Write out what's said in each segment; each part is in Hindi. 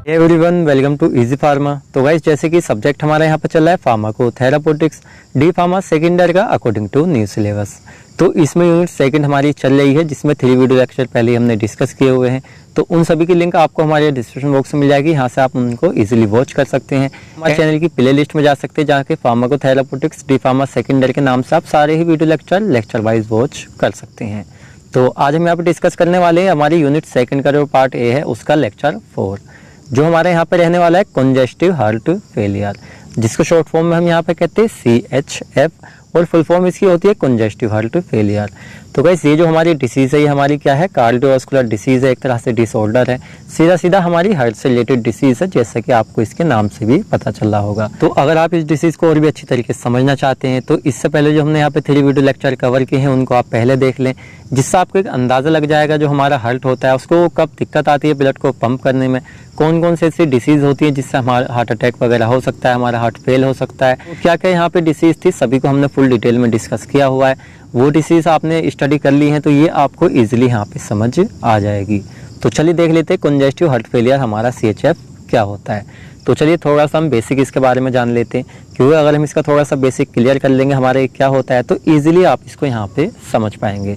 Everyone welcome to easy pharma. तो गाइस जैसे कि सब्जेक्ट हमारा यहाँ पे चल रहा है pharmacotherapeutics D pharma second year का अकॉर्डिंग टू न्यू सिलेबस। तो इसमें यूनिट सेकंड हमारी चल रही है जिसमें 3 वीडियो लेक्चर पहले हमने डिस्कस किए हुए हैं। तो उन सभी की लिंक आपको हमारे डिस्क्रिप्शन बॉक्स में मिल जाएगी, यहाँ से आप उनको इजीली वॉच कर सकते हैं। हमारे चैनल की प्ले लिस्ट में जा सकते हैं जहाँ के फार्माकोथेरापेutiक्स डी फार्मा सेकेंड ईयर के नाम से आप सारे ही वीडियो लेक्चर वाइज वॉच कर सकते हैं। तो आज हम यहाँ पे डिस्कस करने वाले हैं हमारी यूनिट सेकंड का जो पार्ट ए है उसका लेक्चर 4, जो हमारे यहाँ पे रहने वाला है कंजेस्टिव हार्ट फेलियर, जिसको शॉर्ट फॉर्म में हम यहाँ पे कहते हैं CHF और फुल फॉर्म इसकी होती है कंजेस्टिव हार्ट फेलियर। तो गाइस ये जो हमारी डिसीज़ है ये हमारी क्या है, कार्डियोवास्कुलर डिसीज़ है, एक तरह से डिसऑर्डर है, सीधा हमारी हार्ट से रिलेटेड डिसीज़ है, जैसा कि आपको इसके नाम से भी पता चल रहा होगा। तो अगर आप इस डिसीज़ को और भी अच्छी तरीके से समझना चाहते हैं तो इससे पहले जो हमने यहाँ पे 3 वीडियो लेक्चर कवर किए हैं उनको आप पहले देख लें, जिससे आपको एक अंदाज़ा लग जाएगा जो हमारा हार्ट होता है उसको कब दिक्कत आती है ब्लड को पंप करने में, कौन कौन से ऐसी डिसीज़ होती है जिससे हमारा हार्ट अटैक वगैरह हो सकता है, हमारा हार्ट फेल हो सकता है। तो क्या क्या यहाँ पे डिसीज़ थी सभी को हमने फुल डिटेल में डिस्कस किया हुआ है, वो डिसीज़ आपने स्टडी कर ली है तो ये आपको ईजिली यहाँ पे समझ आ जाएगी। तो चलिए देख लेते हैं कंजेस्टिव हार्ट फेलियर हमारा CHF क्या होता है। तो चलिए थोड़ा सा हम बेसिक इसके बारे में जान लेते हैं, क्योंकि अगर हम इसका थोड़ा सा बेसिक क्लियर कर लेंगे हमारे क्या होता है तो ईजिली आप इसको यहाँ पे समझ पाएंगे।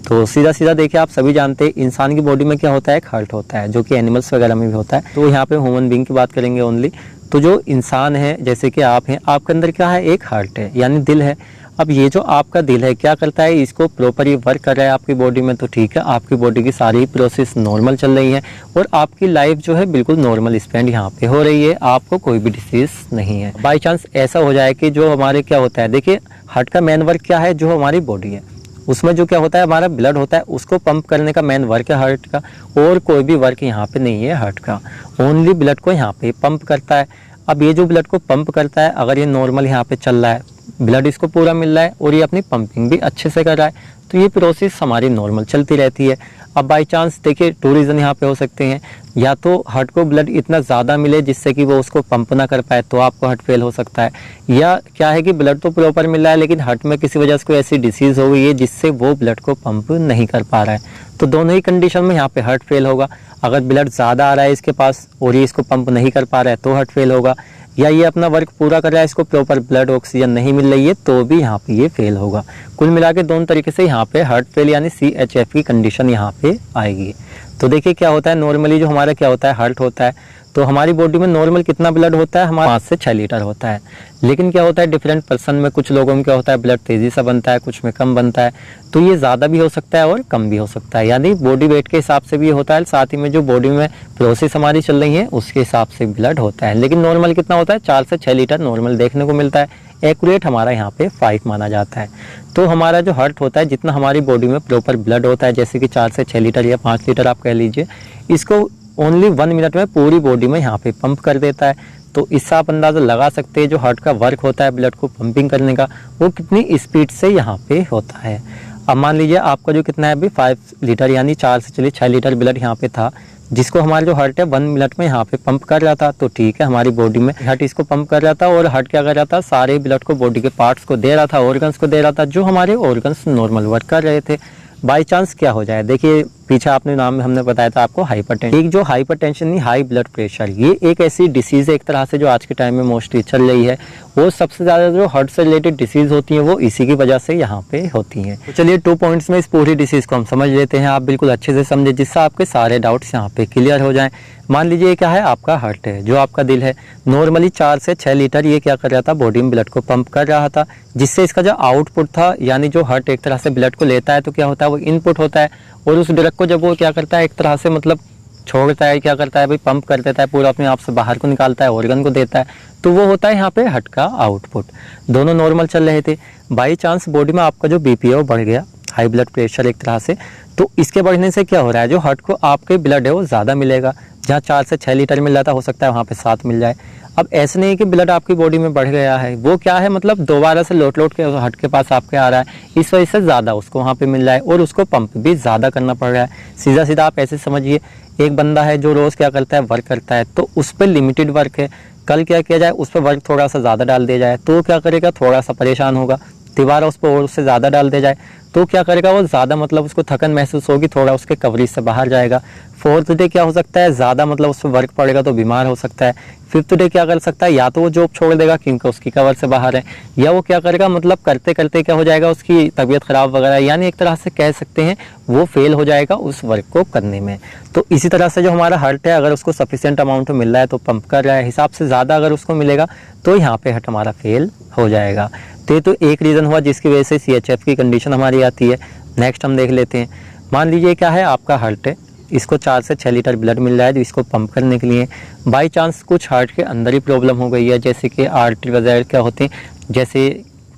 तो सीधा देखिए आप सभी जानते हैं इंसान की बॉडी में क्या होता है, एक हार्ट होता है, जो कि एनिमल्स वगैरह में भी होता है। तो यहाँ पे ह्यूमन बीइंग की बात करेंगे ओनली। तो जो इंसान है जैसे कि आप हैं, आपके अंदर क्या है, एक हार्ट है यानी दिल है। अब ये जो आपका दिल है क्या करता है, इसको प्रॉपर ये वर्क कर रहा है आपकी बॉडी में, तो ठीक है आपकी बॉडी की सारी प्रोसेस नॉर्मल चल रही है और आपकी लाइफ जो है बिल्कुल नॉर्मल स्पेंड यहाँ पे हो रही है, आपको कोई भी डिसीज नहीं है। बाई चांस ऐसा हो जाए कि जो हमारे क्या होता है, देखिए हार्ट का मेन वर्क क्या है, जो हमारी बॉडी है उसमें जो क्या होता है हमारा ब्लड होता है उसको पंप करने का मेन वर्क है हार्ट का, और कोई भी वर्क यहाँ पे नहीं है हार्ट का, ओनली ब्लड को यहाँ पे पंप करता है। अब ये जो ब्लड को पंप करता है अगर ये नॉर्मल यहाँ पे चल रहा है, ब्लड इसको पूरा मिल रहा है और ये अपनी पंपिंग भी अच्छे से कर रहा है, तो ये प्रोसेस हमारी नॉर्मल चलती रहती है। अब बाई चांस देखिए 2 रीज़न यहाँ पे हो सकते हैं, या तो हार्ट को ब्लड इतना ज़्यादा मिले जिससे कि वो उसको पंप ना कर पाए तो आपको हार्ट फेल हो सकता है, या क्या है कि ब्लड तो प्रॉपर मिल रहा है लेकिन हार्ट में किसी वजह से कोई ऐसी डिसीज़ हो गई है जिससे वो ब्लड को पंप नहीं कर पा रहा है, तो दोनों ही कंडीशन में यहाँ पे हार्ट फेल होगा। अगर ब्लड ज़्यादा आ रहा है इसके पास और ये इसको पंप नहीं कर पा रहा है तो हार्ट फेल होगा, या ये अपना वर्क पूरा कर रहा है इसको प्रॉपर ब्लड ऑक्सीजन नहीं मिल रही है तो भी यहाँ पे ये फेल होगा। कुल मिला के दोनों तरीके से यहाँ पे हार्ट फेल यानी CHF की कंडीशन यहाँ पे आएगी। तो देखिए क्या होता है, नॉर्मली जो हमारा क्या होता है हार्ट होता है, तो हमारी बॉडी में नॉर्मल कितना ब्लड होता है, हमारा 5 से 6 लीटर होता है। लेकिन क्या होता है डिफरेंट पर्सन में, कुछ लोगों में क्या होता है ब्लड तेज़ी से बनता है, कुछ में कम बनता है, तो ये ज़्यादा भी हो सकता है और कम भी हो सकता है, यानी बॉडी वेट के हिसाब से भी होता है, साथ ही में जो बॉडी में प्रोसेस हमारी चल रही है उसके हिसाब से ब्लड होता है। लेकिन नॉर्मल कितना होता है, 4 से 6 लीटर नॉर्मल देखने को मिलता है, एक्यूरेट हमारा यहाँ पे 5 माना जाता है। तो हमारा जो हार्ट होता है जितना हमारी बॉडी में प्रॉपर ब्लड होता है, जैसे कि 4 से 6 लीटर या 5 लीटर आप कह लीजिए, इसको ओनली 1 मिनट में पूरी बॉडी में यहाँ पे पंप कर देता है। तो इससे आप अंदाज़ा लगा सकते हैं जो हार्ट का वर्क होता है ब्लड को पंपिंग करने का वो कितनी स्पीड से यहाँ पे होता है। अब मान लीजिए आपका जो कितना है अभी 5 लीटर यानी 4 से चलिए 6 लीटर ब्लड यहाँ पे था, जिसको हमारा जो हार्ट है 1 मिनट में यहाँ पे पंप कर रहा था, तो ठीक है हमारी बॉडी में हार्ट इसको पंप कर रहा था और हार्ट क्या कर रहा था, सारे ब्लड को बॉडी के पार्ट्स को दे रहा था, ऑर्गन्स को दे रहा था, जो हमारे ऑर्गन्स नॉर्मल वर्क कर रहे थे। बाई चांस क्या हो जाए, देखिए पीछे आपने नाम में हमने बताया था आपको हाइपरटेंशन, एक जो हाइपरटेंशन नहीं हाई ब्लड प्रेशर, ये एक ऐसी डिसीज़ है एक तरह से जो आज के टाइम में मोस्टली चल रही है, वो सबसे ज़्यादा जो हार्ट से रिलेटेड डिसीज़ होती हैं वो इसी की वजह से यहाँ पे होती हैं। तो चलिए 2 पॉइंट्स में इस पूरी डिसीज़ को हम समझ लेते हैं, आप बिल्कुल अच्छे से समझे जिससे आपके सारे डाउट्स यहाँ पे क्लियर हो जाएं। मान लीजिए क्या है, आपका हार्ट है, जो आपका दिल है, नॉर्मली 4 से 6 लीटर ये क्या कर रहा था, बॉडी में ब्लड को पंप कर रहा था, जिससे इसका जो आउटपुट था यानी जो हार्ट एक तरह से ब्लड को लेता है तो क्या होता है वो इनपुट होता है, और उस ड्रग को जब वो क्या करता है एक तरह से मतलब छोड़ता है, क्या करता है भाई पंप कर देता है, पूरा अपने आप से बाहर को निकालता है, ऑर्गन को देता है, तो वो होता है यहाँ पे हार्ट का आउटपुट। दोनों नॉर्मल चल रहे थे, बाई चांस बॉडी में आपका जो BP है वो बढ़ गया, हाई ब्लड प्रेशर एक तरह से, तो इसके बढ़ने से क्या हो रहा है, जो हार्ट को आपके ब्लड है वो ज़्यादा मिलेगा, जहाँ 4 से 6 लीटर मिल जाता हो सकता है वहाँ पे 7 मिल जाए। अब ऐसे नहीं कि ब्लड आपकी बॉडी में बढ़ गया है, वो क्या है मतलब दोबारा से लौट के हार्ट के पास आपके आ रहा है, इस वजह से ज़्यादा उसको वहाँ पे मिल रहा है और उसको पंप भी ज़्यादा करना पड़ रहा है। सीधा आप ऐसे समझिए, एक बंदा है जो रोज़ क्या करता है वर्क करता है, तो उस पर लिमिटेड वर्क है, कल क्या किया जाए उस पर वर्क थोड़ा सा ज़्यादा डाल दिया जाए तो क्या करेगा, थोड़ा सा परेशान होगा, दोबारा उस पर और उससे ज़्यादा डाल दिया जाए तो क्या करेगा, वो ज़्यादा मतलब उसको थकन महसूस होगी, थोड़ा उसके कवरेज से बाहर जाएगा। फोर्थ डे क्या हो सकता है, ज़्यादा मतलब उस पर वर्क पड़ेगा तो बीमार हो सकता है। फिफ्थ डे क्या कर सकता है, या तो वो जॉब छोड़ देगा क्योंकि उसकी कवर से बाहर है, या वो क्या करेगा मतलब करते करते क्या हो जाएगा, उसकी तबीयत खराब वगैरह, यानी एक तरह से कह सकते हैं वो फेल हो जाएगा उस वर्क को करने में। तो इसी तरह से जो हमारा हार्ट है, अगर उसको सफिशिएंट अमाउंट में मिल रहा है तो पंप कर रहा है, हिसाब से ज़्यादा अगर उसको मिलेगा तो यहाँ पे हार्ट हमारा फेल हो जाएगा। तो ये तो एक रीज़न हुआ जिसकी वजह से CHF की कंडीशन हमारी आती है। नेक्स्ट हम देख लेते हैं, मान लीजिए क्या है, आपका हार्ट है, इसको 4 से 6 लीटर ब्लड मिल रहा है जो इसको पंप करने के लिए। बाई चांस कुछ हार्ट के अंदर ही प्रॉब्लम हो गई है, जैसे कि आर्टरी वगैरह क्या होते हैं, जैसे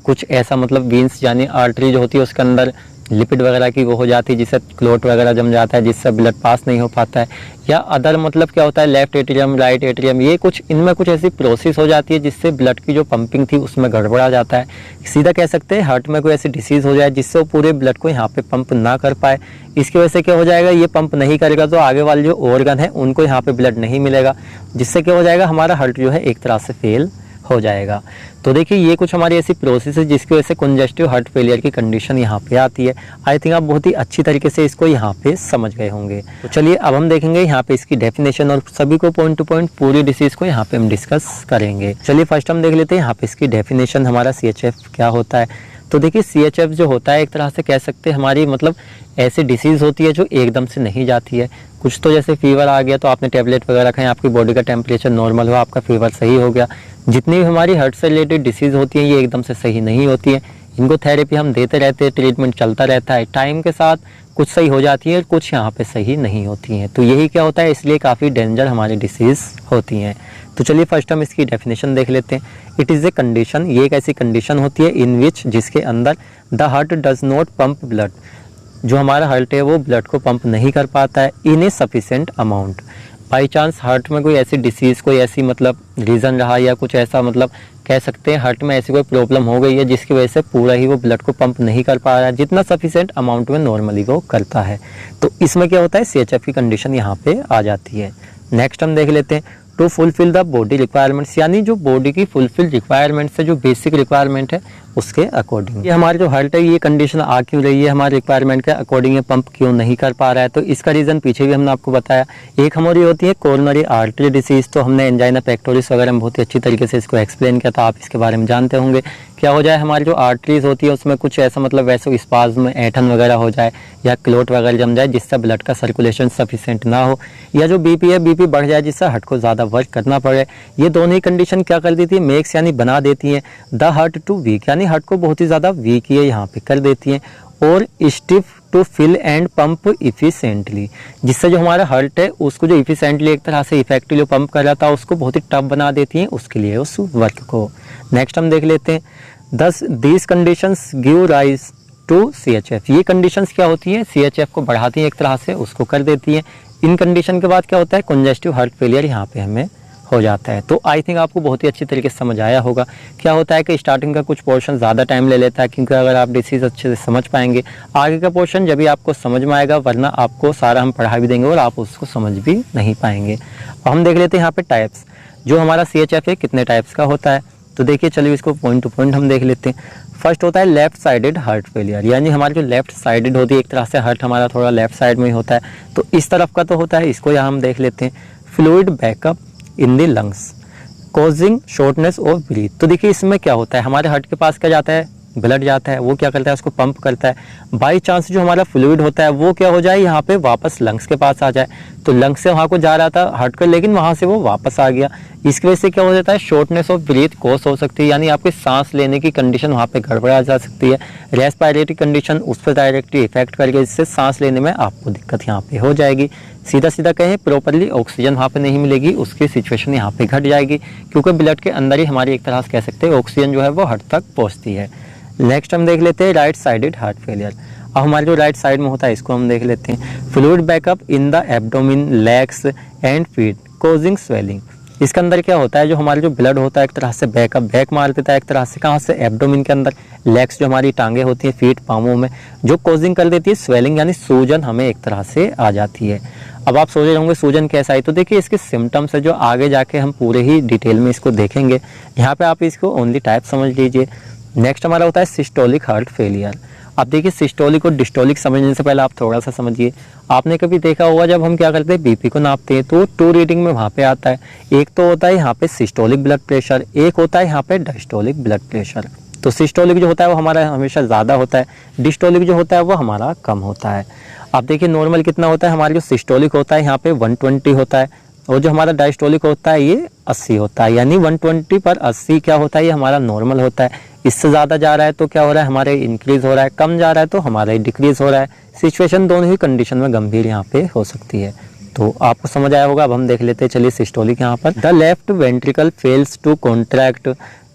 कुछ ऐसा मतलब वीन्स यानी आर्टरी जो होती है उसके अंदर लिपिड वगैरह की वो हो जाती है, जिससे क्लोट वगैरह जम जाता है, जिससे ब्लड पास नहीं हो पाता है, या अदर मतलब क्या होता है लेफ्ट एट्रियम राइट एट्रियम, ये कुछ इनमें कुछ ऐसी प्रोसेस हो जाती है जिससे ब्लड की जो पंपिंग थी उसमें गड़बड़ा जाता है। सीधा कह सकते हैं हार्ट में कोई ऐसी डिसीज़ हो जाए जिससे वो पूरे ब्लड को यहाँ पे पंप ना कर पाए। इसकी वजह से क्या हो जाएगा, ये पंप नहीं करेगा तो आगे वाले जो ऑर्गन है उनको यहाँ पे ब्लड नहीं मिलेगा, जिससे क्या हो जाएगा, हमारा हार्ट जो है एक तरह से फेल हो जाएगा। तो देखिए ये कुछ हमारी ऐसी प्रोसेस है जिसकी वजह से कंजेस्टिव हार्ट फेलियर की कंडीशन यहाँ पे आती है। आई थिंक आप बहुत ही अच्छी तरीके से इसको यहाँ पे समझ गए होंगे। तो चलिए अब हम देखेंगे यहाँ पे इसकी डेफिनेशन और सभी को पॉइंट टू पॉइंट पूरी डिसीज को यहाँ पे हम डिस्कस करेंगे। चलिए फर्स्ट हम देख लेते हैं यहाँ पे इसकी डेफिनेशन, हमारा CHF क्या होता है। तो देखिए CHF जो होता है एक तरह से कह सकते हैं हमारी मतलब ऐसी डिसीज़ होती है जो एकदम से नहीं जाती है। कुछ तो जैसे फीवर आ गया तो आपने टैबलेट वगैरह खाएं, आपकी बॉडी का टेम्परेचर नॉर्मल हुआ, आपका फीवर सही हो गया। जितनी भी हमारी हार्ट से रिलेटेड डिसीज़ होती हैं ये एकदम से सही नहीं होती हैं, इनको थेरेपी हम देते रहते हैं, ट्रीटमेंट चलता रहता है, टाइम के साथ कुछ सही हो जाती है, कुछ यहाँ पे सही नहीं होती हैं। तो यही क्या होता है, इसलिए काफ़ी डेंजर हमारी डिसीज़ होती हैं। तो चलिए फर्स्ट हम इसकी डेफिनेशन देख लेते हैं। इट इज़ ए कंडीशन, ये एक ऐसी कंडीशन होती है इन विच जिसके अंदर the heart does not pump blood, जो हमारा हार्ट है वो ब्लड को पंप नहीं कर पाता है in a sufficient amount. By chance heart में कोई ऐसी डिसीज़, कोई ऐसी मतलब रीज़न रहा या कुछ ऐसा मतलब कह सकते हैं हार्ट में ऐसी कोई प्रॉब्लम हो गई है जिसकी वजह से पूरा ही वो ब्लड को पंप नहीं कर पा रहा है जितना सफिशेंट अमाउंट में नॉर्मली वो करता है। तो इसमें क्या होता है, CHF की कंडीशन यहाँ पे आ जाती है। नेक्स्ट हम देख लेते हैं, to fulfil the body requirements, यानी जो बॉडी की फुलफिल रिक्वायरमेंट्स है, जो बेसिक रिक्वायरमेंट है उसके अकॉर्डिंग ये हमारे जो हार्ट है ये कंडीशन आ क्यों रही है, हमारे रिक्वायरमेंट के अकॉर्डिंग ये पंप क्यों नहीं कर पा रहा है। तो इसका रीज़न पीछे भी हमने आपको बताया। एक हमारी होती है कोरोनरी आर्टरी डिसीज़, तो हमने एंजाइना पेक्टोरिस वगैरह में बहुत ही अच्छी तरीके से इसको एक्सप्लेन किया था, आप इसके बारे में जानते होंगे। क्या हो जाए, हमारी जो आर्टरीज होती है उसमें कुछ ऐसा मतलब वैसे स्पाज्म में ऐठन वगैरह हो जाए या क्लोट वगैरह जम जाए जिससे ब्लड का सर्कुलेशन सफिशिएंट ना हो, या जो BP है BP बढ़ जाए जिससे हार्ट को ज़्यादा वर्क करना पड़े। ये दोनों ही कंडीशन क्या कर देती है, मेक्स यानी बना देती हैं द हार्ट टू वीक, यानी हार्ट को बहुत ही ज़्यादा वीक ये यहाँ पे कर देती हैं, और stiff to fill and pump efficiently, जिससे जो हमारा हार्ट है उसको जो इफिशिएंटली एक तरह से इफेक्टिवली पंप कर रहा था उसको बहुत ही टफ बना देती हैं उसके लिए उस वर्क को। नेक्स्ट हम देख लेते हैं, thus these conditions give rise to CHF, ये कंडीशंस क्या होती हैं, CHF को बढ़ाती हैं एक तरह से, उसको कर देती हैं। इन कंडीशन के बाद क्या होता है, कंजेस्टिव हार्ट फेलियर यहाँ पे हमें हो जाता है। तो आई थिंक आपको बहुत ही अच्छी तरीके से समझ आया होगा। क्या होता है कि स्टार्टिंग का कुछ पोर्शन ज़्यादा टाइम ले लेता है, क्योंकि अगर आप डिसीज़ अच्छे से समझ पाएंगे आगे का पोर्शन जब भी आपको समझ में आएगा, वरना आपको सारा हम पढ़ा भी देंगे और आप उसको समझ भी नहीं पाएंगे। और हम देख लेते हैं यहाँ पे टाइप्स, जो हमारा CHF है कितने टाइप्स का होता है। तो देखिए चलिए इसको पॉइंट टू पॉइंट हम देख लेते हैं। फर्स्ट होता है लेफ्ट साइडेड हार्ट फेलियर, यानी हमारी जो लेफ्ट साइडेड होती है, एक तरह से हार्ट हमारा थोड़ा लेफ्ट साइड में ही होता है, तो इस तरफ का तो होता है, इसको यहाँ हम देख लेते हैं। Fluid backup in the lungs causing shortness of breath, तो देखिए इसमें क्या होता है, हमारे हार्ट के पास क्या जाता है, ब्लड जाता है, वो क्या करता है उसको पंप करता है। बाई चांस जो हमारा फ्लूइड होता है वो क्या हो जाए, यहाँ पे वापस लंग्स के पास आ जाए, तो लंग्स से वहाँ को जा रहा था हार्ट का, लेकिन वहाँ से वो वापस आ गया। इसकी वजह से क्या हो जाता है, शॉर्टनेस ऑफ ब्रीथ कॉज हो सकती है, यानी आपकी सांस लेने की कंडीशन वहाँ पे गड़बड़ा जा सकती है। रेस्पिरेटरी कंडीशन उस पर डायरेक्टली इफेक्ट करके जिससे सांस लेने में आपको दिक्कत यहाँ पे हो जाएगी। सीधा सीधा कहें प्रॉपरली ऑक्सीजन वहाँ पे नहीं मिलेगी, उसकी सिचुएशन यहाँ पे घट जाएगी, क्योंकि ब्लड के अंदर ही हमारी एक तरह से कह सकते हैं ऑक्सीजन जो है वो हार्ट तक पहुँचती है। नेक्स्ट हम देख लेते हैं राइट साइडेड हार्ट फेलियर। अब हमारे जो राइट साइड में होता है इसको हम देख लेते हैं। Fluid backup in the abdomen legs and feet causing swelling, इसके अंदर क्या होता है, जो हमारे जो ब्लड होता है एक तरह से बैक मार देता है एक तरह से, कहाँ से, एब्डोमिन के अंदर। लेग्स जो हमारी टांगे होती हैं फीट पाँवों में, जो कॉजिंग कर देती है स्वेलिंग, यानी सूजन हमें एक तरह से आ जाती है। अब आप सोच रहे होंगे सूजन कैसा है, तो देखिए इसके सिम्टम्स है जो आगे जाके हम पूरे ही डिटेल में इसको देखेंगे। यहाँ पे आप इसको ओनली टाइप समझ लीजिए। नेक्स्ट हमारा होता है सिस्टोलिक हार्ट फेलियर। अब देखिए सिस्टोलिक और डिस्टोलिक समझने से पहले आप थोड़ा सा समझिए। आपने कभी देखा होगा जब हम क्या करते हैं बीपी को नापते हैं तो 2 रीडिंग में वहाँ पे आता है। एक तो होता है यहाँ पे सिस्टोलिक ब्लड प्रेशर, एक होता है यहाँ पे डायस्टोलिक ब्लड प्रेशर। तो सिस्टोलिक जो होता है वो हमारा हमेशा ज़्यादा होता है, डिस्टोलिक जो होता है वो हमारा कम होता है। अब देखिए नॉर्मल कितना होता है, हमारा जो सिस्टोलिक होता है यहाँ पे 120 होता है और जो हमारा डायस्टोलिक होता है ये 80 होता है। यानी 120/80 क्या होता है, ये हमारा नॉर्मल होता है। इससे ज़्यादा जा रहा है तो क्या हो रहा है, हमारे इंक्रीज़ हो रहा है, कम जा रहा है तो हमारा डिक्रीज़ हो रहा है। सिचुएशन दोनों ही कंडीशन में गंभीर यहाँ पे हो सकती है। तो आपको समझ आया होगा। अब हम देख लेते हैं, चलिए सिस्टोलिक यहाँ पर। The left ventricle fails to contract,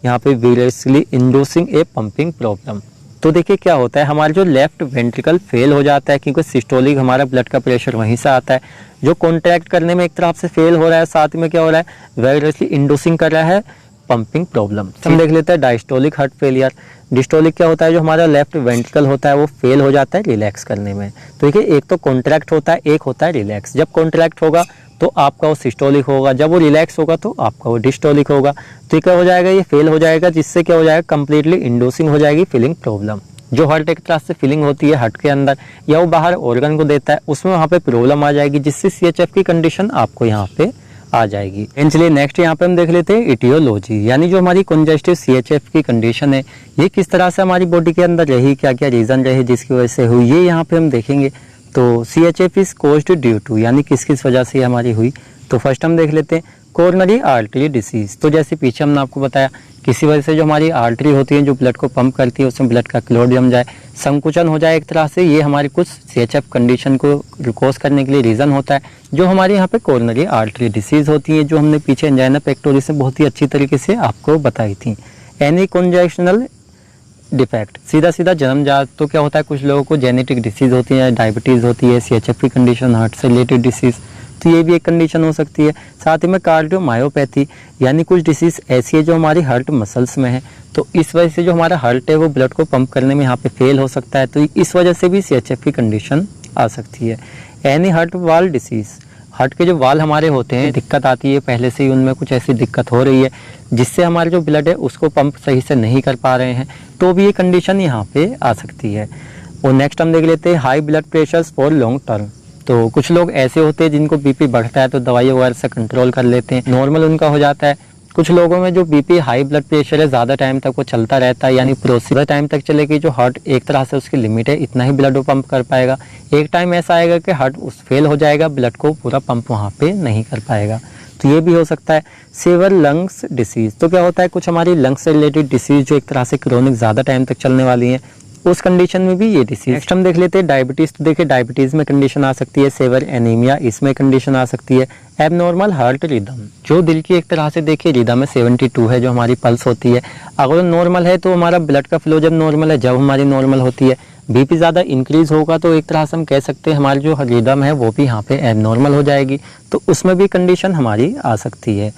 यहाँ पे vigorously inducing a pumping problem. तो देखिए क्या होता है, हमारा जो लेफ्ट वेंट्रिकल फेल हो जाता है क्योंकि सिस्टोलिक हमारा ब्लड का प्रेशर वहीं से आता है, जो कॉन्ट्रैक्ट करने में एक तरफ से फेल हो रहा है, साथ में क्या हो रहा है विगरसली इंड्यूसिंग कर रहा है पंपिंग प्रॉब्लम। हम देख लेते हैं डायस्टोलिक हार्ट फेलियर। डिस्टोलिक क्या होता है, जो हमारा लेफ्ट वेंट्रिकल होता है वो फेल हो जाता है रिलैक्स करने में। तो देखिए एक तो कॉन्ट्रैक्ट होता है, एक होता है रिलैक्स। जब कॉन्ट्रैक्ट होगा तो आपका वो सिस्टोलिक होगा, जब वो रिलैक्स होगा तो आपका वो डिस्टोलिक होगा। तो क्या हो जाएगा, ये फेल हो जाएगा, जिससे क्या हो जाएगा कंप्लीटली इंड्यूसिंग हो जाएगी फीलिंग प्रॉब्लम। जो हार्ट एक तरह से फीलिंग होती है हार्ट के अंदर या वो बाहर ऑर्गन को देता है, उसमें वहाँ पे प्रॉब्लम आ जाएगी, जिससे CHF की कंडीशन आपको यहाँ पे आ जाएगी। चलिए नेक्स्ट यहाँ पे हम देख लेते हैं इटियोलॉजी, यानी जो हमारी कंजेस्टिव CHF की कंडीशन है ये किस तरह से हमारी बॉडी के अंदर रही, क्या क्या रीजन रहे जिसकी वजह से हुई, ये यहाँ पे हम देखेंगे। तो CHF is caused due to, यानी किस किस वजह से हमारी हुई। तो फर्स्ट हम देख लेते हैं कोरोनरी आर्टरी डिसीज। तो जैसे पीछे हमने आपको बताया किसी वजह से जो हमारी आर्टरी होती है जो ब्लड को पंप करती है उसमें ब्लड का क्लॉट जम जाए, संकुचन हो जाए एक तरह से, ये हमारी कुछ CHF कंडीशन को कॉज करने के लिए रीज़न होता है, जो हमारे यहाँ पे कोरोनरी आर्टरी डिसीज होती है, जो हमने पीछे एंजाइना पेक्टोरिस से बहुत ही अच्छी तरीके से आपको बताई थी। एनी कॉन्जेशनल डिफेक्ट, सीधा सीधा जन्मजात। तो क्या होता है, कुछ लोगों को जेनेटिक डिसीज होती है, डायबिटीज़ होती है, CHF की कंडीशन, हार्ट से रिलेटेड डिसीज़, तो ये भी एक कंडीशन हो सकती है। साथ ही में कार्डियोमायोपैथी, यानी कुछ डिसीज़ ऐसी है जो हमारी हार्ट मसल्स में है, तो इस वजह से जो हमारा हार्ट है वो ब्लड को पंप करने में यहाँ पे फेल हो सकता है, तो इस वजह से भी CHF की कंडीशन आ सकती है। एनी हार्ट वाल डिसीज़, हार्ट के जो वाल हमारे होते हैं दिक्कत आती है, पहले से ही उनमें कुछ ऐसी दिक्कत हो रही है जिससे हमारे जो ब्लड है उसको पंप सही से नहीं कर पा रहे हैं, तो भी ये कंडीशन यहाँ पे आ सकती है। और नेक्स्ट हम देख लेते हैं high blood pressure for long term. तो कुछ लोग ऐसे होते हैं जिनको BP बढ़ता है तो दवाई वगैरह से कंट्रोल कर लेते हैं, नॉर्मल उनका हो जाता है। कुछ लोगों में जो BP हाई ब्लड प्रेशर है ज़्यादा टाइम तक वो चलता रहता है, यानी प्रोसीजर टाइम तक चलेगी, जो हार्ट एक तरह से उसकी लिमिट है, इतना ही ब्लड वो पंप कर पाएगा। एक टाइम ऐसा आएगा कि हार्ट उस फेल हो जाएगा, ब्लड को पूरा पंप वहाँ पे नहीं कर पाएगा, तो ये भी हो सकता है। सीवर लंग्स डिसीज़, तो क्या होता है कुछ हमारी लंग्स से रिलेटेड डिसीज़ जो एक तरह से क्रोनिक ज़्यादा टाइम तक चलने वाली हैं, उस कंडीशन में भी ये डिसीज। नेक्स्ट हम देख लेते हैं डायबिटीज़। तो देखिए डायबिटीज़ में कंडीशन आ सकती है सेवर एनीमिया, इसमें कंडीशन आ सकती है एबनॉर्मल हार्ट रिदम, जो दिल की एक तरह से देखिए रिदम में 72 है जो हमारी पल्स होती है, अगर नॉर्मल है तो हमारा ब्लड का फ्लो जब नॉर्मल है, जब हमारी नॉर्मल होती है, BP ज़्यादा इंक्रीज होगा तो एक तरह से हम कह सकते हैं हमारी जो रिदम है वो भी यहाँ पे एबनॉर्मल हो जाएगी, तो उसमें भी कंडीशन हमारी आ सकती है।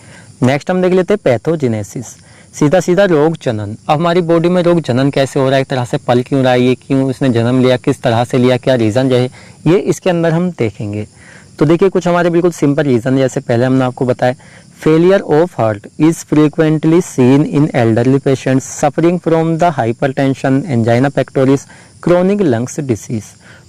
नेक्स्ट हम देख लेते हैं पैथोजेनेसिस, सीधा सीधा रोग जनन। अब हमारी बॉडी में रोग जनन कैसे हो रहा है, एक तरह से पल क्यों रहा है, ये क्यों इसने जन्म लिया, किस तरह से लिया, क्या रीज़न रहे, ये इसके अंदर हम देखेंगे। तो देखिए कुछ हमारे बिल्कुल सिंपल रीज़न, जैसे पहले हमने आपको बताया failure of heart is frequently seen in elderly patients suffering from the hypertension, angina pectoris, chronic lungs disease.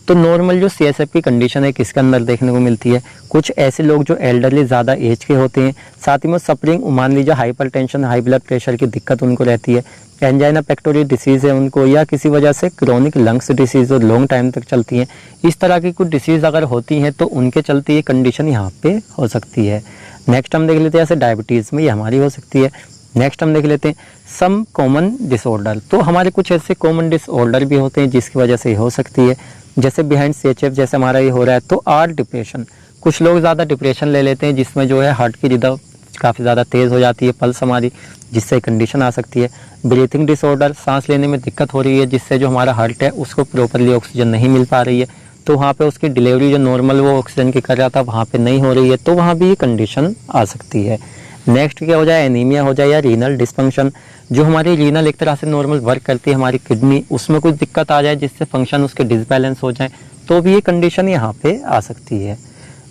तो नॉर्मल जो CHF की कंडीशन है किसके अंदर देखने को मिलती है, कुछ ऐसे लोग जो एल्डरली ज़्यादा एज के होते हैं, साथ ही में सफरिंग, मान लीजिए हाइपरटेंशन, हाई ब्लड प्रेशर की दिक्कत उनको रहती है, एंजाइना पेक्टोरिस डिसीज़ है उनको, या किसी वजह से क्रोनिक लंग्स डिसीज़ जो लॉन्ग टाइम तक चलती हैं, इस तरह की कुछ डिसीज़ अगर होती हैं तो उनके चलते ये कंडीशन यहाँ पे हो सकती है। नेक्स्ट हम देख लेते हैं, जैसे डायबिटीज़ में ये हमारी हो सकती है। नेक्स्ट हम देख लेते हैं सम कॉमन डिसऑर्डर, तो हमारे कुछ ऐसे कॉमन डिसऑर्डर भी होते हैं जिसकी वजह से ये हो सकती है, जैसे बिहाइंड CHF जैसे हमारा ये हो रहा है। तो आर डिप्रेशन, कुछ लोग ज़्यादा डिप्रेशन ले लेते हैं जिसमें जो है हार्ट की रिदम काफ़ी ज़्यादा तेज़ हो जाती है, पल्स हमारी, जिससे कंडीशन आ सकती है। ब्रीथिंग डिसऑर्डर, सांस लेने में दिक्कत हो रही है जिससे जो हमारा हार्ट है उसको प्रॉपरली ऑक्सीजन नहीं मिल पा रही है, तो वहाँ पे उसकी डिलीवरी जो नॉर्मल वो ऑक्सीजन की कर रहा था वहाँ पे नहीं हो रही है, तो वहाँ भी ये कंडीशन आ सकती है। नेक्स्ट क्या हो जाए, एनीमिया हो जाए या रीनल डिस्फंक्शन, जो हमारी रीनल एक तरह से नॉर्मल वर्क करती है हमारी किडनी, उसमें कुछ दिक्कत आ जाए जिससे फंक्शन उसके डिसबैलेंस हो जाए, तो भी ये कंडीशन यहाँ पे आ सकती है।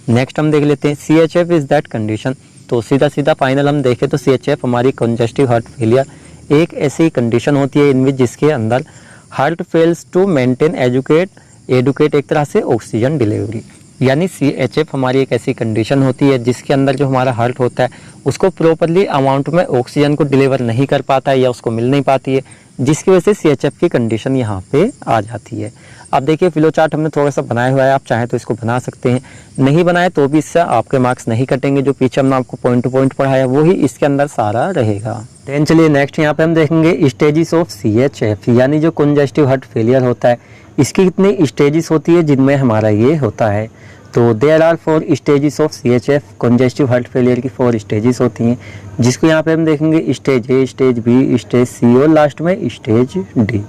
नेक्स्ट हम देख लेते हैं CHF इज दैट कंडीशन, तो सीधा सीधा फाइनल हम देखें तो CHF हमारी कंजेस्टिव हार्ट फेलियर एक ऐसी कंडीशन होती है इनविच जिसके अंदर heart fails to maintain adequate एक तरह से ऑक्सीजन डिलीवरी, यानी CHF हमारी एक ऐसी कंडीशन होती है जिसके अंदर जो हमारा हार्ट होता है उसको प्रॉपरली अमाउंट में ऑक्सीजन को डिलीवर नहीं कर पाता है या उसको मिल नहीं पाती है, जिसकी वजह से CHF की कंडीशन यहाँ पे आ जाती है। अब देखिए फ्लो चार्ट हमने थोड़ा सा बनाया हुआ है, आप चाहें तो इसको बना सकते हैं, नहीं बनाए तो भी इससे आपके मार्क्स नहीं कटेंगे। जो पीछे हमने आपको पॉइंट टू पॉइंट पढ़ाया वही इसके अंदर सारा रहेगा। देन चलिए नेक्स्ट यहाँ पे हम देखेंगे स्टेजेस ऑफ CHF, यानी जो कंजेस्टिव हार्ट फेलियर होता है इसकी कितनी स्टेजेस होती है जिनमें हमारा ये होता है। तो there are 4 stages of CHF, congestive heart failure की 4 स्टेजेस होती हैं, जिसको यहाँ पे हम देखेंगे stage A, stage B, stage C और लास्ट में स्टेज D।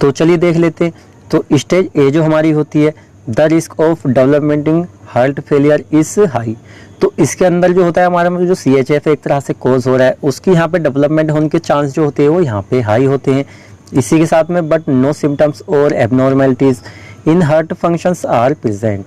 तो चलिए देख लेते हैं। तो स्टेज A जो हमारी होती है, the risk of developing heart failure is high. तो इसके अंदर जो होता है हमारा जो CHF एक तरह से कोज हो रहा है उसकी यहाँ पे डेवलपमेंट होने के चांस जो होते हैं वो यहाँ पे हाई होते हैं। इसी के साथ में but no symptoms or abnormalities in heart functions are present.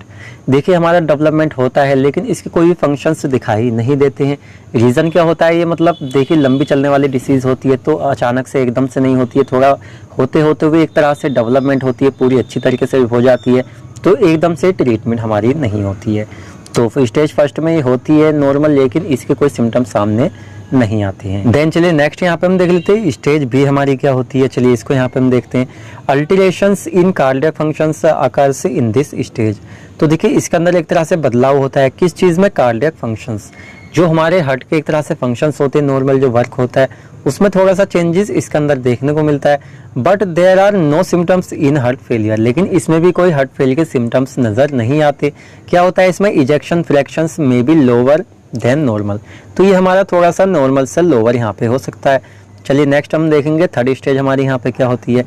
देखिए हमारा डेवलपमेंट होता है लेकिन इसके कोई भी फंक्शंस दिखाई नहीं देते हैं। रीज़न क्या होता है, ये मतलब देखिए लंबी चलने वाली डिसीज़ होती है तो अचानक से एकदम से नहीं होती है, थोड़ा होते होते हुए एक तरह से डेवलपमेंट होती है, पूरी अच्छी तरीके से हो जाती है, तो एकदम से ट्रीटमेंट हमारी नहीं होती है। तो स्टेज फर्स्ट में ये होती है नॉर्मल, लेकिन इसके कोई सिम्टम्स सामने नहीं आते हैं। देन चलिए नेक्स्ट यहाँ पे हम देख लेते हैं स्टेज B हमारी क्या होती है। चलिए इसको यहाँ पे हम देखते हैं। Alterations in cardiac functions occurs in this stage. तो देखिए इसके अंदर एक तरह से बदलाव होता है किस चीज़ में, कार्डियक फंक्शंस, जो हमारे हार्ट के एक तरह से फंक्शंस होते हैं, नॉर्मल जो वर्क होता है उसमें थोड़ा सा चेंजेस इसके अंदर देखने को मिलता है। But there are no symptoms in heart failure, लेकिन इसमें भी कोई हार्ट फेलियर के सिम्टम्स नज़र नहीं आते। क्या होता है इसमें, इजेक्शन फ्रैक्शंस में बी लोअर देन नॉर्मल, तो ये हमारा थोड़ा सा नॉर्मल से लोअर यहाँ पे हो सकता है। चलिए नेक्स्ट हम देखेंगे थर्ड स्टेज हमारी यहाँ पे क्या होती है।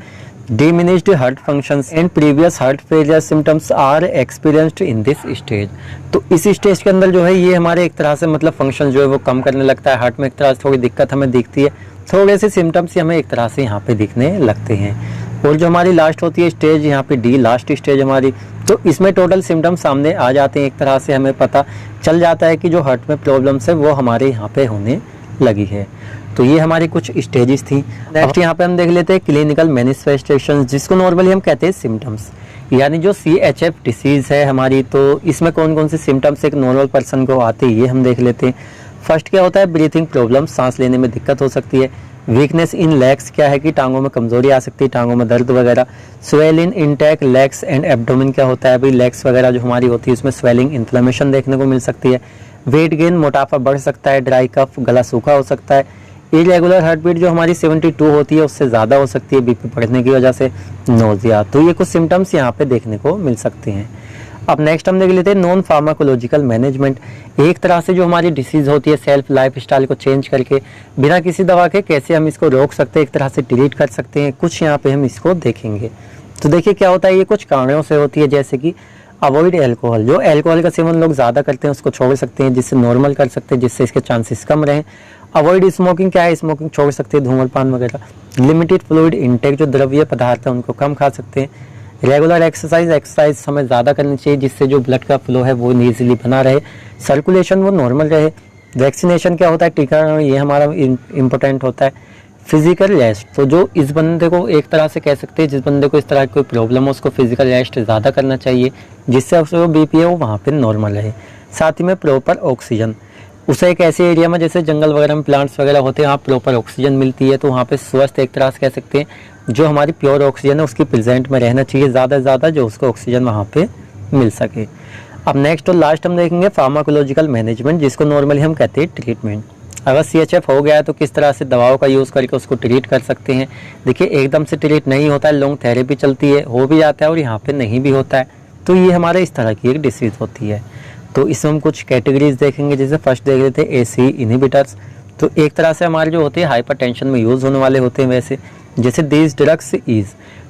Diminished heart functions and previous heart failure symptoms are experienced in this stage. तो इस स्टेज के अंदर जो है ये हमारे एक तरह से मतलब फंक्शन जो है वो कम करने लगता है, हार्ट में एक तरह से थोड़ी दिक्कत हमें दिखती है, थोड़े से सिम्टम्स हमें एक तरह से यहाँ पे दिखने लगते हैं। और जो हमारी लास्ट होती है स्टेज यहाँ पे D, लास्ट स्टेज हमारी, तो इसमें टोटल सिम्टम्स सामने आ जाते हैं, एक तरह से हमें पता चल जाता है कि जो हार्ट में प्रॉब्लम्स है वो हमारे यहाँ पे होने लगी है। तो ये हमारी कुछ स्टेजेस थी। नेक्स्ट यहाँ पे हम देख लेते हैं क्लिनिकल मैनिफेस्टेशन, जिसको नॉर्मली हम कहते हैं सिम्टम्स, यानी जो CHF डिसीज़ है हमारी, तो इसमें कौन कौन से सिम्टम्स एक नॉर्मल पर्सन को आते हैं ये हम देख लेते हैं। फर्स्ट क्या होता है, ब्रीथिंग प्रॉब्लम, सांस लेने में दिक्कत हो सकती है। वीकनेस इन लेग्स, क्या है कि टांगों में कमजोरी आ सकती है, टांगों में दर्द वगैरह। Swelling intake legs and abdomen, क्या होता है भाई, लेग्स वगैरह जो हमारी होती है उसमें स्वेलिंग, इन्फ्लेमेशन देखने को मिल सकती है। वेट गेन, मोटापा बढ़ सकता है। ड्राई कफ, गला सूखा हो सकता है। इरेगुलर हार्ट बीट जो हमारी 72 होती है उससे ज़्यादा हो सकती है BP बढ़ने की वजह से। नोजिया, तो ये कुछ सिम्टम्स यहाँ पे देखने को मिल सकते हैं। अब नेक्स्ट हम देख लेते हैं नॉन फार्माकोलॉजिकल मैनेजमेंट, एक तरह से जो हमारी डिसीज़ होती है सेल्फ लाइफ स्टाइल को चेंज करके बिना किसी दवा के कैसे हम इसको रोक सकते हैं, एक तरह से ट्रीट कर सकते हैं, कुछ यहाँ पे हम इसको देखेंगे। तो देखिए क्या होता है, ये कुछ कारणों से होती है, जैसे कि अवॉइड एल्कोहल, जो एल्कोहल का सेवन लोग ज़्यादा करते हैं उसको छोड़ सकते हैं, जिससे नॉर्मल कर सकते हैं, जिससे इसके चांसेस कम रहें। अवॉइड स्मोकिंग, क्या है, स्मोकिंग छोड़ सकते हैं, धूम्रपान वगैरह। लिमिटेड फ्लूइड इंटेक, जो द्रव्य पदार्थ है उनको कम खा सकते हैं। रेगुलर एक्सरसाइज हमें ज़्यादा करनी चाहिए, जिससे जो ब्लड का फ्लो है वो ईजिली बना रहे, सर्कुलेशन वो नॉर्मल रहे। वैक्सीनेशन क्या होता है, टीका, ये हमारा इम्पोर्टेंट होता है। फिजिकल रेस्ट, तो जो इस बंदे को एक तरह से कह सकते हैं जिस बंदे को इस तरह की कोई प्रॉब्लम हो उसको फिजिकल रेस्ट ज़्यादा करना चाहिए, जिससे उसको BP है वो वहाँ पे नॉर्मल रहे। साथ ही में प्रॉपर ऑक्सीजन, उसे एक ऐसे एरिया में जैसे जंगल वगैरह में प्लांट्स वगैरह होते हैं वहाँ प्रॉपर ऑक्सीजन मिलती है, तो वहाँ पे स्वस्थ एक तरह से कह सकते हैं जो हमारी प्योर ऑक्सीजन है उसकी प्रेजेंट में रहना चाहिए ज़्यादा से ज़्यादा, जो उसको ऑक्सीजन वहाँ पे मिल सके। अब नेक्स्ट और लास्ट हम देखेंगे फार्माकोलॉजिकल मैनेजमेंट, जिसको नॉर्मली हम कहते हैं ट्रीटमेंट। अगर CHF हो गया है तो किस तरह से दवाओं का यूज़ करके उसको ट्रीट कर सकते हैं। देखिए एकदम से ट्रीट नहीं होता है, लॉन्ग थेरेपी चलती है, हो भी जाता है और यहाँ पे नहीं भी होता है, तो ये हमारे इस तरह की एक डिसीज़ होती है। तो इसमें हम कुछ कैटेगरीज देखेंगे, जैसे फर्स्ट देख लेते हैं AC इनहिबिटर्स, तो एक तरह से हमारे जो होते हैं हाइपरटेंशन में यूज़ होने वाले होते हैं वैसे, जैसे दीज ड्रग्स ईज,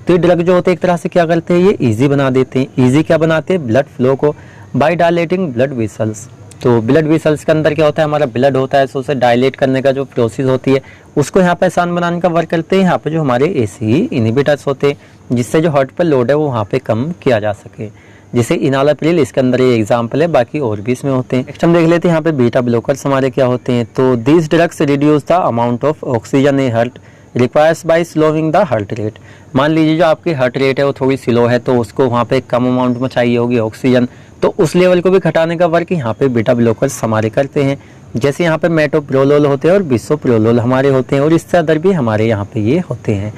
तो ये ड्रग जो होते हैं एक तरह से क्या करते हैं, ये ईजी बना देते हैं। ईजी क्या बनाते हैं, ब्लड फ्लो को, बाय डायलेटिंग ब्लड वेसल्स। तो ब्लड वेसल्स के अंदर क्या होता है, हमारा ब्लड होता है, तो उसे डायलेट करने का जो प्रोसेस होती है उसको यहाँ पे आसान बनाने का वर्क करते हैं यहाँ पे जो हमारे AC इनहिबिटर्स होते हैं, जिससे जो हार्ट पर लोड है वो वहाँ पे कम किया जा सके। जैसे इनालाप्रिल इसके अंदर ये एग्जाम्पल है, बाकी और भी इसमें होते हैं। नेक्स्ट हम देख लेते हैं यहाँ पे बीटा ब्लॉकर्स हमारे क्या होते हैं। तो these drugs reduce the amount of oxygen a heart requires by slowing the heart rate. मान लीजिए जो आपकी हार्ट रेट है वो थोड़ी स्लो है, तो उसको वहाँ पे कम अमाउंट में चाहिए होगी ऑक्सीजन, तो उस लेवल को भी घटाने का वर्क यहाँ पे बीटा ब्लॉकर्स हमारे करते हैं। जैसे यहाँ पे मेटोप्रोलोल होते हैं और बिसोप्रोलोल हमारे होते हैं, और इससे अदर भी हमारे यहाँ पे ये होते हैं।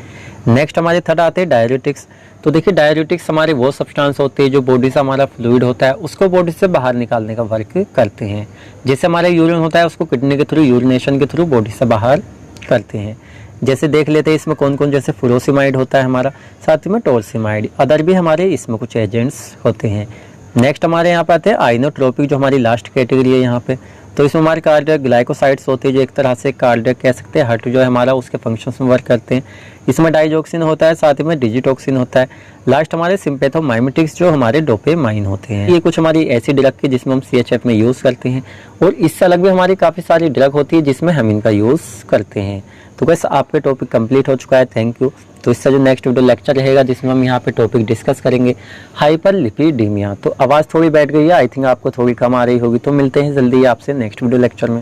नेक्स्ट हमारे थर्ड आते हैं डायरेटिक्स। तो देखिए डायरेटिक्स हमारे वो सब्सटेंस होते हैं जो बॉडी से हमारा फ्लूइड होता है उसको बॉडी से बाहर निकालने का वर्क करते हैं। जैसे हमारा यूरिन होता है उसको किडनी के थ्रू, यूरिनेशन के थ्रू बॉडी से बाहर करते हैं। जैसे देख लेते हैं इसमें कौन कौन, जैसे फुरोसिमाइड होता है हमारा, साथ ही में टोरसिमाइड, अदर भी हमारे इसमें कुछ एजेंट्स होते हैं। नेक्स्ट हमारे यहाँ पे आते हैं आइनोट्रोपिक, जो हमारी लास्ट कैटेगरी है यहाँ पे। तो इसमें हमारे कार्डियक ग्लाइकोसाइड्स होते हैं जो एक तरह से कार्डियक कह सकते हैं, हार्ट जो है हमारा उसके फंक्शंस में वर्क करते हैं। इसमें डाइजॉक्सिन होता है, साथ ही में डिजिटॉक्सिन होता है। लास्ट हमारे सिम्पैथोमाइमेटिक्स जो हमारे डोपामाइन होते हैं। ये कुछ हमारी ऐसी ड्रग की जिसमें हम CHF में यूज़ करते हैं, और इससे अलग भी हमारी काफ़ी सारी ड्रग होती है जिसमें हम इनका यूज़ करते हैं। तो बस आपके टॉपिक कंप्लीट हो चुका है, थैंक यू। तो इससे जो नेक्स्ट वीडियो लेक्चर रहेगा जिसमें हम यहाँ पे टॉपिक डिस्कस करेंगे हाइपरलिपिडीमिया। तो आवाज़ थोड़ी बैठ गई है, आई थिंक आपको थोड़ी कम आ रही होगी, तो मिलते हैं जल्दी आपसे नेक्स्ट वीडियो लेक्चर में।